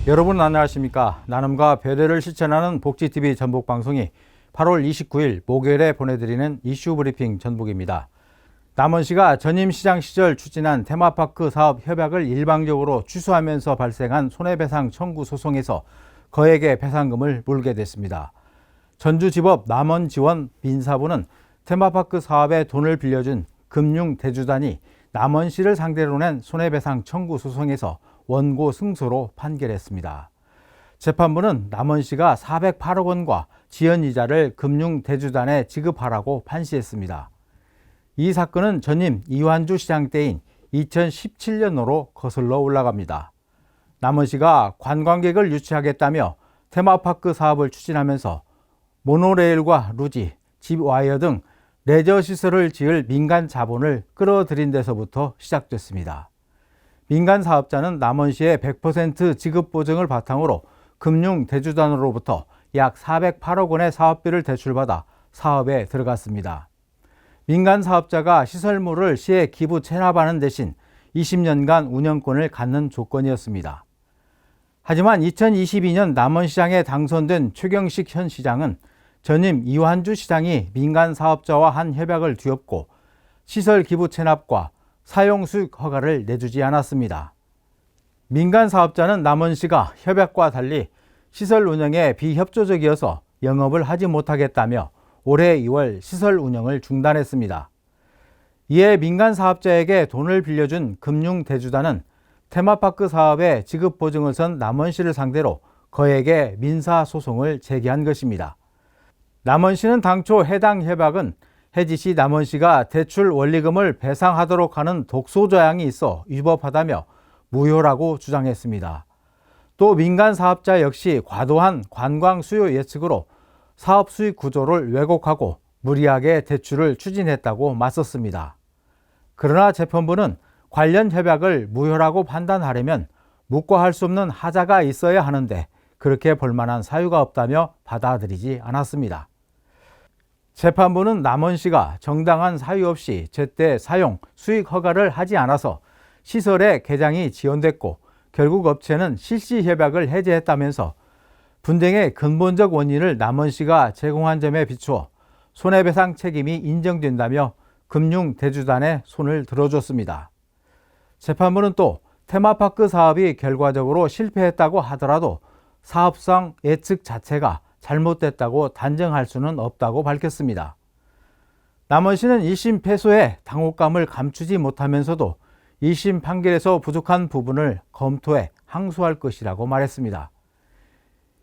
여러분 안녕하십니까. 나눔과 배려를 실천하는 복지TV 전북방송이 8월 29일 목요일에 보내드리는 이슈 브리핑 전북입니다. 남원시가 전임시장 시절 추진한 테마파크 사업 협약을 일방적으로 취소하면서 발생한 손해배상 청구 소송에서 거액의 배상금을 물게 됐습니다. 전주지법 남원지원 민사부는 테마파크 사업에 돈을 빌려준 금융대주단이 남원시를 상대로 낸 손해배상 청구 소송에서 원고 승소로 판결했습니다. 재판부는 남원시가 408억 원과 지연이자를 금융대주단에 지급하라고 판시했습니다. 이 사건은 전임 이완주 시장 때인 2017년으로 거슬러 올라갑니다. 남원시가 관광객을 유치하겠다며 테마파크 사업을 추진하면서 모노레일과 루지, 집와이어 등 레저시설을 지을 민간 자본을 끌어들인 데서부터 시작됐습니다. 민간 사업자는 남원시의 100% 지급 보증을 바탕으로 금융대주단으로부터 약 408억 원의 사업비를 대출받아 사업에 들어갔습니다. 민간 사업자가 시설물을 시에 기부 체납하는 대신 20년간 운영권을 갖는 조건이었습니다. 하지만 2022년 남원시장에 당선된 최경식 현 시장은 전임 이완주 시장이 민간 사업자와 한 협약을 뒤엎고 시설 기부 체납과 사용 수익 허가를 내주지 않았습니다. 민간 사업자는 남원시가 협약과 달리 시설 운영에 비협조적이어서 영업을 하지 못하겠다며 올해 2월 시설 운영을 중단했습니다. 이에 민간 사업자에게 돈을 빌려준 금융대주단은 테마파크 사업의 지급 보증을 선 남원시를 상대로 거액의 민사소송을 제기한 것입니다. 남원시는 당초 해당 협약은 해지시 남원시가 대출 원리금을 배상하도록 하는 독소조항이 있어 위법하다며 무효라고 주장했습니다. 또 민간 사업자 역시 과도한 관광 수요 예측으로 사업 수익 구조를 왜곡하고 무리하게 대출을 추진했다고 맞섰습니다. 그러나 재판부는 관련 협약을 무효라고 판단하려면 묵과할 수 없는 하자가 있어야 하는데 그렇게 볼 만한 사유가 없다며 받아들이지 않았습니다. 재판부는 남원시가 정당한 사유 없이 제때 사용, 수익 허가를 하지 않아서 시설의 개장이 지연됐고 결국 업체는 실시 협약을 해지했다면서 분쟁의 근본적 원인을 남원시가 제공한 점에 비추어 손해배상 책임이 인정된다며 금융대주단의 손을 들어줬습니다. 재판부는 또 테마파크 사업이 결과적으로 실패했다고 하더라도 사업상 예측 자체가 잘못됐다고 단정할 수는 없다고 밝혔습니다. 남원시는 1심 패소에 당혹감을 감추지 못하면서도 2심 판결에서 부족한 부분을 검토해 항소할 것이라고 말했습니다.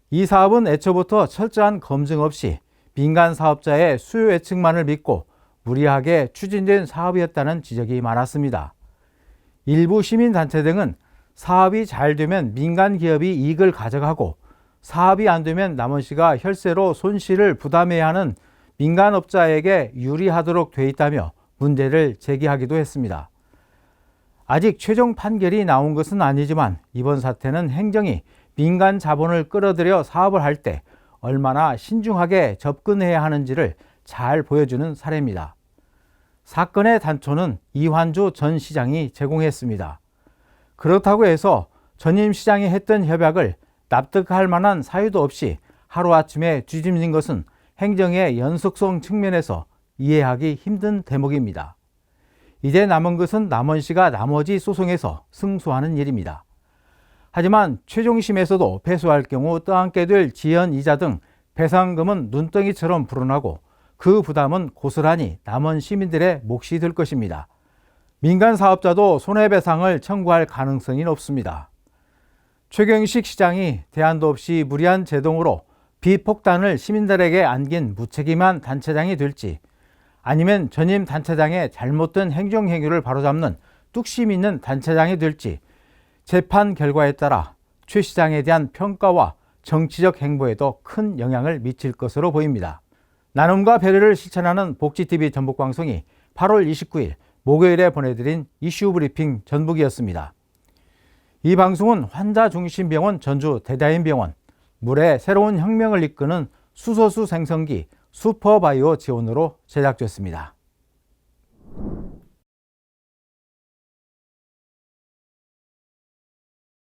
이 사업은 애초부터 철저한 검증 없이 민간 사업자의 수요 예측만을 믿고 무리하게 추진된 사업이었다는 지적이 많았습니다. 일부 시민단체 등은 사업이 잘 되면 민간 기업이 이익을 가져가고 사업이 안 되면 남원시가 혈세로 손실을 부담해야 하는 민간업자에게 유리하도록 돼 있다며 문제를 제기하기도 했습니다. 아직 최종 판결이 나온 것은 아니지만 이번 사태는 행정이 민간 자본을 끌어들여 사업을 할 때 얼마나 신중하게 접근해야 하는지를 잘 보여주는 사례입니다. 사건의 단초는 이완주 전 시장이 제공했습니다. 그렇다고 해서 전임 시장이 했던 협약을 납득할 만한 사유도 없이 하루아침에 뒤집는 것은 행정의 연속성 측면에서 이해하기 힘든 대목입니다. 이제 남은 것은 남원시가 나머지 소송에서 승소하는 일입니다. 하지만 최종심에서도 패소할 경우 떠안게 될 지연이자 등 배상금은 눈덩이처럼 불어나고 그 부담은 고스란히 남원 시민들의 몫이 될 것입니다. 민간 사업자도 손해배상을 청구할 가능성이 높습니다. 최경식 시장이 대안도 없이 무리한 제동으로 비폭탄을 시민들에게 안긴 무책임한 단체장이 될지 아니면 전임 단체장의 잘못된 행정행위를 바로잡는 뚝심 있는 단체장이 될지 재판 결과에 따라 최 시장에 대한 평가와 정치적 행보에도 큰 영향을 미칠 것으로 보입니다. 나눔과 배려를 실천하는 복지TV 전북방송이 8월 29일 목요일에 보내드린 이슈 브리핑 전북이었습니다. 이 방송은 환자중심병원 전주 대다인병원, 물의 새로운 혁명을 이끄는 수소수 생성기 슈퍼바이오 지원으로 제작됐습니다.